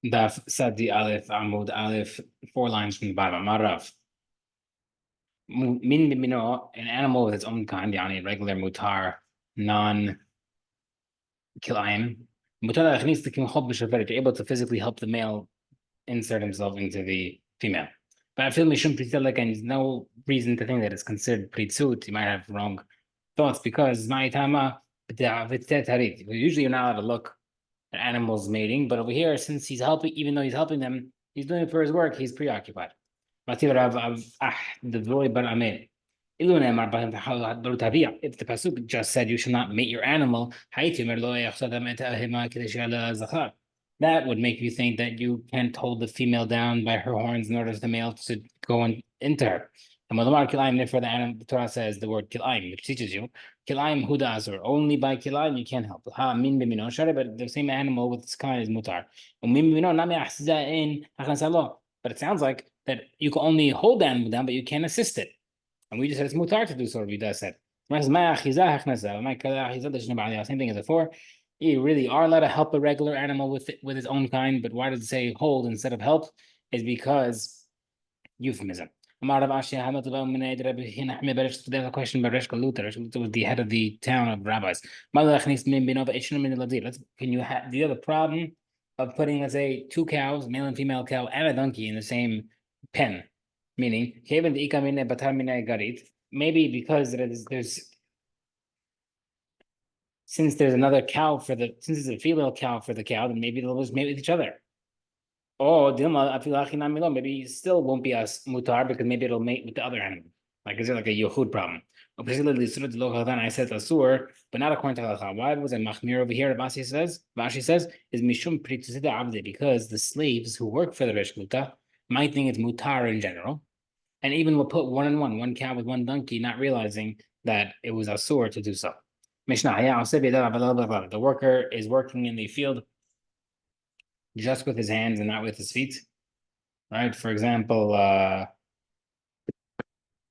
Daf Sadi Aleph Amud Aleph, 4 lines from the bottom. Marav. Min bimino, an animal with its own kind, yani regular mutar, non-kilayim. Mutar needs to you're able to physically help the male insert himself into the female. But I feel mishum pritzalek, and there's no reason to think that it's considered pritzut. You might have wrong thoughts because ma'itama usually you're not allowed to look at animals mating, but over here, since he's helping, even though he's helping them, he's doing it for his work, he's preoccupied. If the pasuk just said you should not mate your animal, that would make you think that you can't hold the female down by her horns in order for the male to go into her. And therefore, the animal, the Torah says the word kilayim, which teaches you kilayim huda asur. Only by kilayim you can't help. Ha min b'mino shari, but the same animal with its kind is mutar. But it sounds like that you can only hold the animal down, but you can't assist it. And we just said it's mutar to do so. Vida said. Same thing as before. You really are allowed to help a regular animal with its own kind, but why does it say hold instead of help? Is because euphemism. The question by Reshka Luther. Reshka was the head of the town of rabbis. Do you have a problem of putting, let's say, 2 cows, male and female cow, and a donkey in the same pen? Meaning, maybe because there's since there's another cow since there's a female cow for the cow, then maybe they'll just mate with each other. Oh, maybe it still won't be as mutar because maybe it'll mate with the other animal. Like, is it like a yochud problem? I said asur, but not according to halacha. Why was it machmir over here? Rashi says is mishum pritusida avde, because the slaves who work for the reshluta might think it's mutar in general, and even will put one cow with one donkey, not realizing that it was asur to do so. Mishnah, the worker is working in the field just with his hands and not with his feet, right? For example,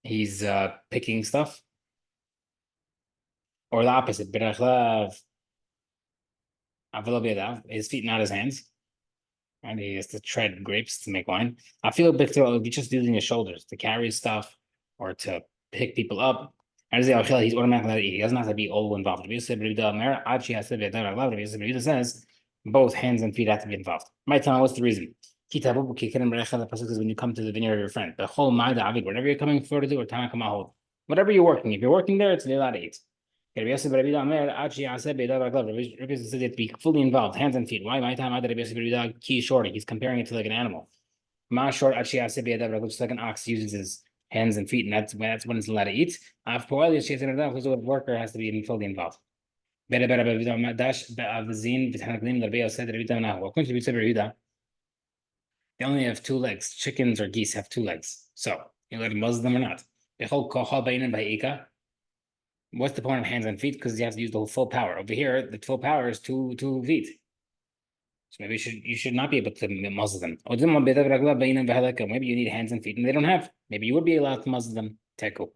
he's picking stuff, or the opposite, his feet, not his hands, and he has to tread grapes to make wine. I feel big throw, just using his shoulders to carry stuff or to pick people up. He's automatically allowed to eat. He doesn't have to be all involved. Says both hands and feet have to be involved. My time, what's the reason? The pasuk is when you come to the vineyard of your friend. The whole whatever you're coming for to do, or whatever you're working. If you're working there, it's allowed to eat. Rabbi said you have to be fully involved, hands and feet. Why? My time, key short. He's comparing it to like an animal. Ma short, which is like an ox uses his hands and feet, and that's when it's allowed to eat. Because the worker has to be fully involved. They only have 2 legs. Chickens or geese have 2 legs. So you let them muzzle them or not. What's the point of hands and feet? Because you have to use the full power. Over here, the full power is two feet. So maybe you should not be able to muzzle them. Maybe you need hands and feet and they don't have. Maybe you would be allowed to muzzle them. Teku.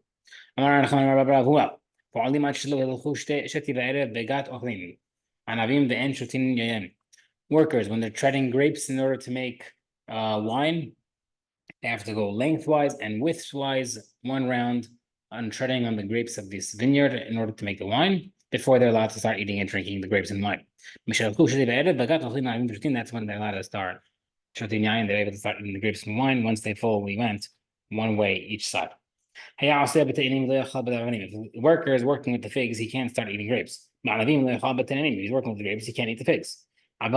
Workers, when they're treading grapes in order to make wine, they have to go lengthwise and widthwise 1 round on treading on the grapes of this vineyard in order to make the wine before they're allowed to start eating and drinking the grapes and wine. That's when they're allowed to start. They're able to start eating the grapes and wine once they fully went 1 way each side. If the worker is working with the figs, he can't start eating grapes. If he's working with the grapes, he can't eat the figs. But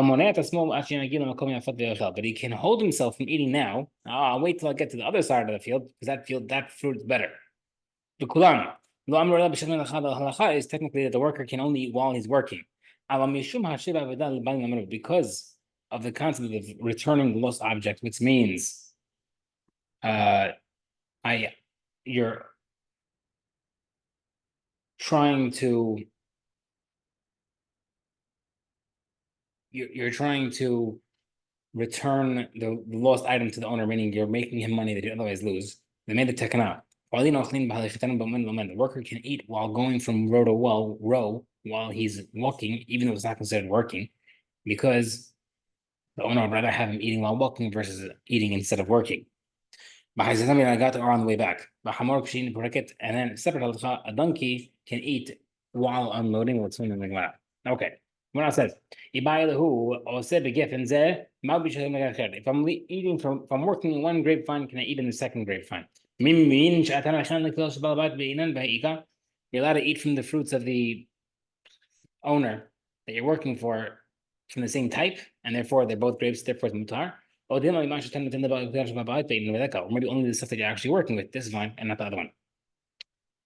he can hold himself from eating now. I'll wait till I get to the other side of the field, because that fruit is better. The halacha is technically that the worker can only eat while he's working. Because of the concept of returning the lost object, which means you're trying to return the lost item to the owner, meaning you're making him money that you otherwise lose. They made the tekana. But the worker can eat while going from row to row while he's walking, even though it's not considered working, because The owner would rather have him eating while walking versus eating instead of working. I got or on the way back. And then separate halacha, a donkey can eat while unloading. What's in the Gemara? Okay. Gemara says, if I'm working in one grapevine, can I eat in the second grapevine? You're allowed to eat from the fruits of the owner that you're working for from the same type, and therefore they're both grapes, therefore it's mutar. Or maybe only the stuff that you're actually working with, this vine, and not the other one.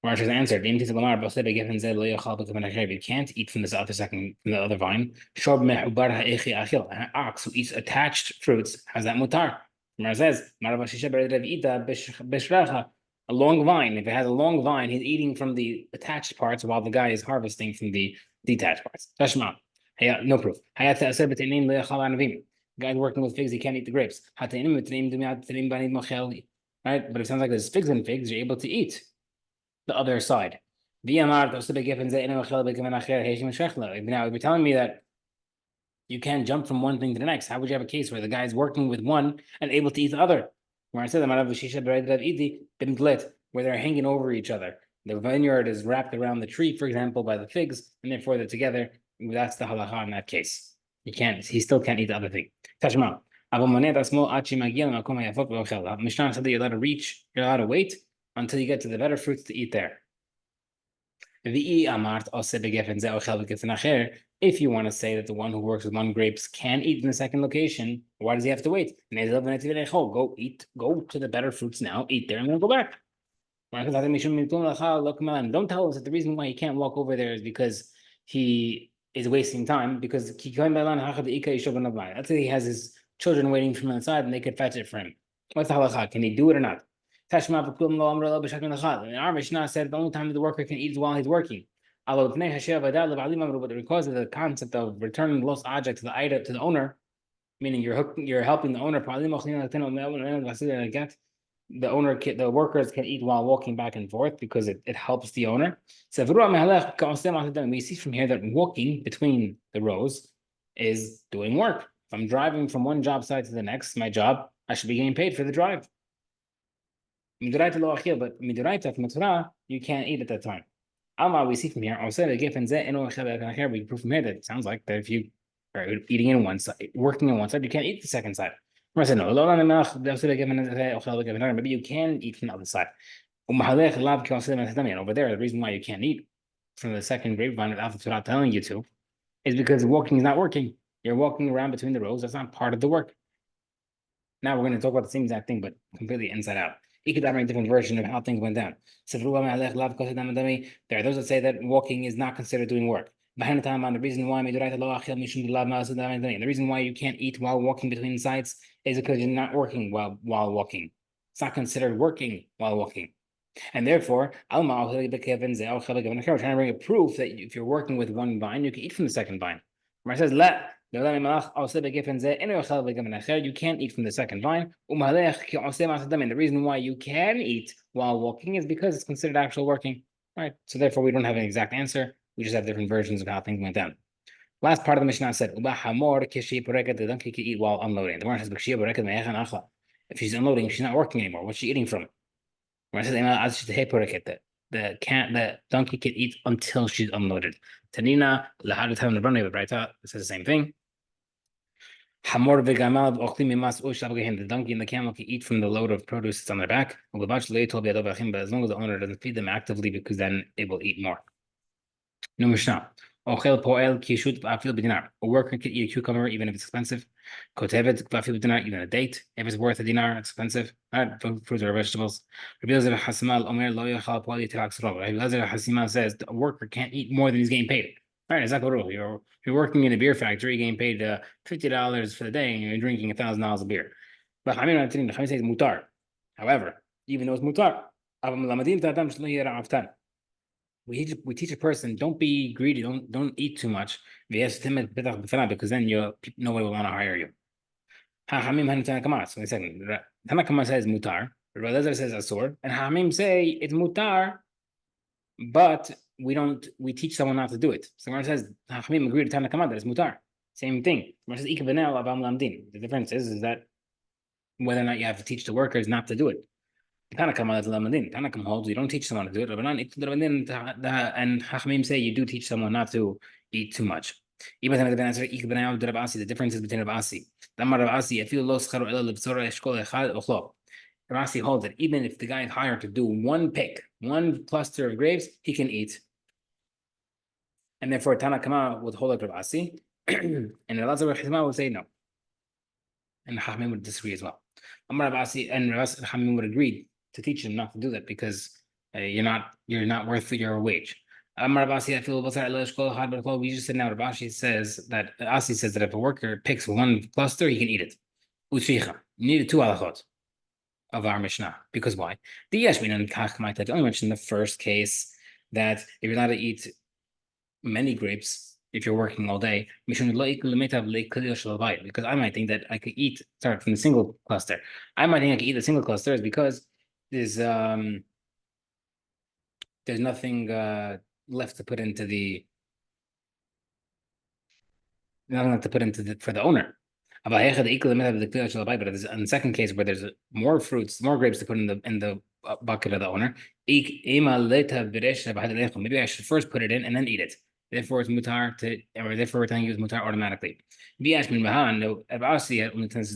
Rashi answered, you can't eat from this other second from the other vine. An ox who eats attached fruits has that mutar. Gemara says, a long vine. If it has a long vine, he's eating from the attached parts while the guy is harvesting from the detached parts. Tashma. No proof. Guy working with figs, he can't eat the grapes. Right? But it sounds like there's figs and figs, you're able to eat the other side. Now, if you're telling me that you can't jump from one thing to the next, how would you have a case where the guy is working with one and able to eat the other? Where I said where they're hanging over each other. The vineyard is wrapped around the tree, for example, by the figs, and therefore they're together. That's the halacha in that case. He still can't eat the other thing. Tashma. Mishnah said that you're allowed to reach, you're allowed to wait until you get to the better fruits to eat there. If you want to say that the one who works with one grapes can eat in the second location, why does he have to wait? Go eat, go to the better fruits now, eat there, and then go back. Don't tell us that the reason why he can't walk over there is because he is wasting time, because let's say he has his children waiting for him outside and they could fetch it for him. What's the halacha? Can he do it or not? Our Mishnah said the only time the worker can eat is while he's working. But because of the concept of returning the lost object to the item to the owner, meaning you're helping the owner. The workers can eat while walking back and forth because it helps the owner. So we see from here that walking between the rows is doing work. If I'm driving from one job site to the next, my job, I should be getting paid for the drive. But you can't eat at that time. We see from here, we prove from here that it sounds like that if you are eating in one side, working on one side, you can't eat the second side. I said, no, maybe you can eat from the other side. Over there, the reason why you can't eat from the second grapevine without the Torah telling you to is because walking is not working. You're walking around between the rows. That's not part of the work. Now we're going to talk about the same exact thing, but completely inside out. You could have a different version of how things went down. There are those that say that walking is not considered doing work. The reason why you can't eat while walking between sites is because you're not working while walking. It's not considered working while walking. And therefore, we're trying to bring a proof that if you're working with one vine, you can eat from the second vine. It says, you can't eat from the second vine. And the reason why you can eat while walking is because it's considered actual working. Right. So therefore, we don't have an exact answer. We just have different versions of how things went down. Last part of the Mishnah said, the donkey can eat while unloading. The Gemara says, if she's unloading, she's not working anymore. What's she eating from? The donkey can eat until she's unloaded. Tanina, it says the same thing. The donkey and the camel can eat from the load of produce that's on their back. But as long as the owner doesn't feed them actively, because then it will eat more. No Mishnah. A worker can eat a cucumber even if it's expensive. Even a date, if it's worth a dinar, it's expensive. Fruits or vegetables. Rabbi Hasima says a worker can't eat more than he's getting paid. All right, it's not the rule. You're working in a beer factory, getting paid $50 for the day, and you're drinking $1,000 of beer. But Hamim says mutar. However, even though it's mutar, we teach a person, don't be greedy, don't eat too much, because then nobody will want to hire you. So they said, Tanakama says mutar, Rabbi says asur, and Hamim say it's mutar, but we teach someone not to do it. So when it says Hamim agreed to Tanakama that it's mutar. Same thing. The difference is that whether or not you have to teach the workers not to do it. Tanakam holds you don't teach someone to do it. And Hachamim say you do teach someone not to eat too much. The difference is between Rav Asi. Rav Asi holds that even if the guy is hired to do one pick, one cluster of grapes, he can eat. And therefore Tanakama would hold like Rav Asi, and Elazar Chizma would say no. And Hachamim would disagree as well. Amar Rav Asi and Hachamim would agree to teach him not to do that because you're not worth your wage. Amar Rav Asi, I feel we just said now Rav Asi says that if a worker picks one cluster, he can eat it. Ushricha. You needed two halachot of our Mishnah. Because why? The Yashmin only mentioned the first case that if you're not to eat many grapes if you're working all day, because I might think that I could start from the single cluster. I might think I could eat a single cluster is because there's nothing left to put into for the owner. But in the second case where there's more grapes to put in the bucket of the owner, maybe I should first put it in and then eat it. Therefore, it's mutar therefore we're telling you it's mutar automatically. The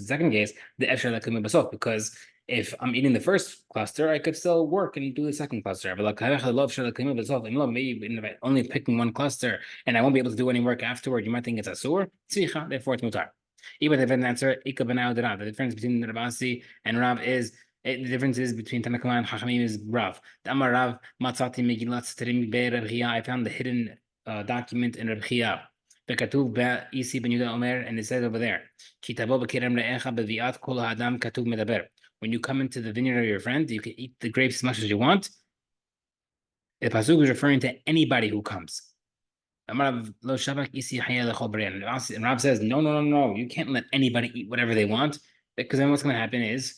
second case, the because if I'm eating the first cluster, I could still work and do the second cluster. But maybe only picking one cluster and I won't be able to do any work afterward, you might think it's asur. Therefore, it's mutar. Even if an answer, the difference between Rabasi and Rav is the difference is between Tanakama and Hachamim is Rav. The Amar Rav Matzati Megillat Shterim Be Rav Chia. I found the hidden document in Rav Chia. Bekatuv Ba Isi Ben Yudah Omer, and it says over there, Kitabo B'Kerem Re'echa B'Viat Kol Ha'adam Katuv Medaber. When you come into the vineyard of your friend, you can eat the grapes as much as you want. The pasuk is referring to anybody who comes. And Rav says, no, you can't let anybody eat whatever they want, because then what's going to happen is,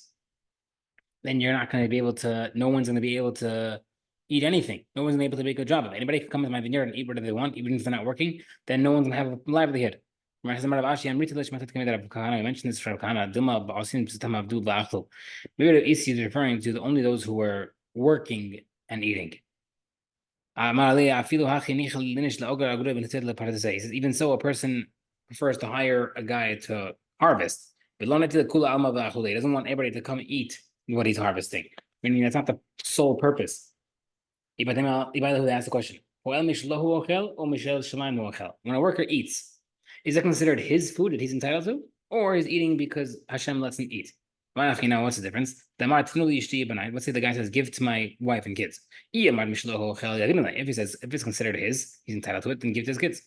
then you're not going to be able to, no one's going to be able to eat anything. No one's going to be able to make a job of it. Anybody can come to my vineyard and eat whatever they want, even if they're not working, then no one's going to have a livelihood. I mentioned this for Kana. Maybe the EC is referring to only those who were working and eating. He says, even so, a person prefers to hire a guy to harvest. He doesn't want everybody to come eat what he's harvesting. Meaning that's not the sole purpose. Who asked the question? When a worker eats, is that considered his food that he's entitled to? Or is eating because Hashem lets him eat? What's the difference? Let's say the guy says, give to my wife and kids. If he says, if it's considered his, he's entitled to it, then give to his kids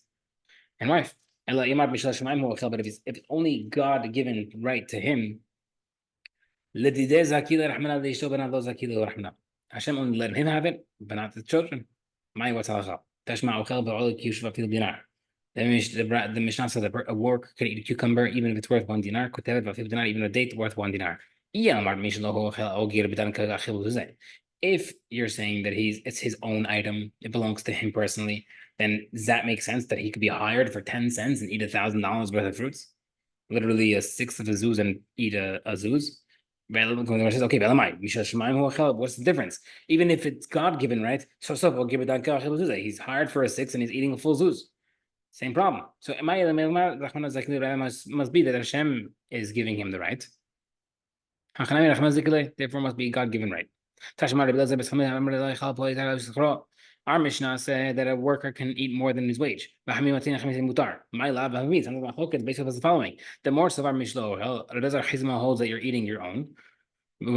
and wife. But if it's only God given right to him, Hashem only let him have it, but not the children. The Mishnah says that a worker can eat a cucumber even if it's worth 1 dinar, even a date worth 1 dinar. If you're saying that it's his own item, it belongs to him personally, then does that make sense that he could be hired for 10 cents and eat $1,000 worth of fruits? Literally a sixth of a zuz and eat a zuz? Okay, what's the difference? Even if it's God given, right? He's hired for a sixth and he's eating a full zuz. Same problem. So must be that Hashem is giving him the right. Therefore must be God given right. Our Mishnah said that a worker can eat more than his wage. My love means based on the following. The more Savar Mishlo, Chizma holds that you're eating your own. And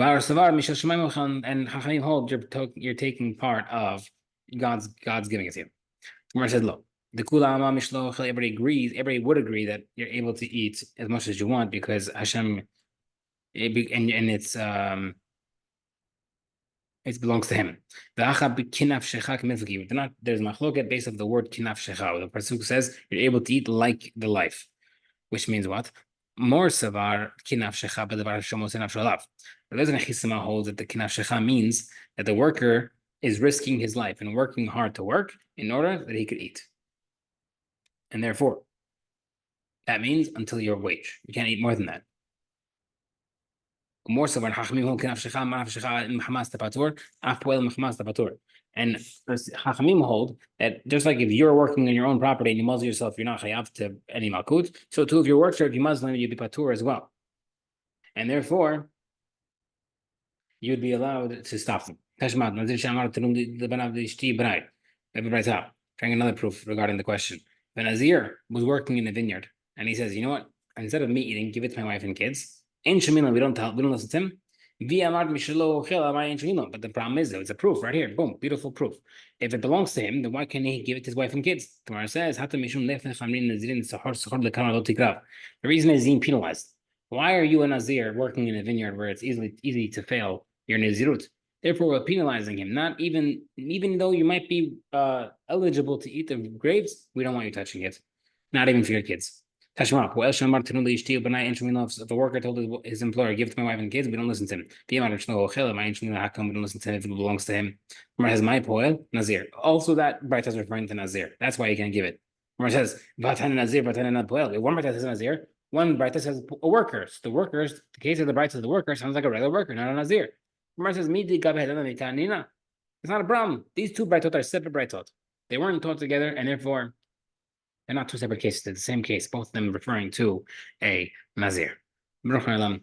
Chachamim hold you're taking part of God's giving it to you. Gemara said, look, the Kulama Mishloch, everybody would agree that you're able to eat as much as you want because Hashem, and it belongs to him. There's machloket based of the word kinaf shecha. The pasuk says you're able to eat like the life, which means what? More savar kinaf shecha b'davar shomos enaf shalav. The Lezer Chisma holds that the kinaf shecha means that the worker is risking his life and working hard to work in order that he could eat. And therefore, That means until your wage. You can't eat more than that. More so when Chachamim hold Kenafshecha, Manafshecha, Mahamas Tapatur, Afpoel Mahamas Tapatur. And Chachamim hold that just like if you're working on your own property and you muzzle yourself, you're not chayav to any malkut. So too, if your work shirt, you muzzle, you'd be patur as well. And therefore, you'd be allowed to stop them. Tashmat, Nazir Shamar Tanum the Banav the Ishti Brai. Everybody's out. Trying another proof regarding the question. The Nazir was working in a vineyard, and he says, you know what? Instead of me eating, give it to my wife and kids. In Shemina, we don't listen to him. But the problem is, though, it's a proof right here. Boom, beautiful proof. If it belongs to him, then why can't he give it to his wife and kids? Gemara says, the reason is being penalized. Why are you a Nazir working in a vineyard where it's easy to fail your Nazirut? Therefore, we're penalizing him. Not even though you might be eligible to eat the grapes, we don't want you touching it. Not even for your kids. Tashma, if a worker told his employer, give it to my wife and kids, we don't listen to him. How come we don't listen to him if it belongs to him? Gemara has my poel, Nazir. Also, that Braita is referring to Nazir. That's why you can't give it. Gemara says, Vatan Nazir, Vatan not poel. One Braita says Nazir, one Braita says a worker. So the workers, the case of the Braita of the worker sounds like a regular worker, not a Nazir. Gemara says, it's not a problem. These two Braitot are separate Braitot. They weren't taught together, and therefore, they're not two separate cases. They're the same case, both of them referring to a Nazir. Amen.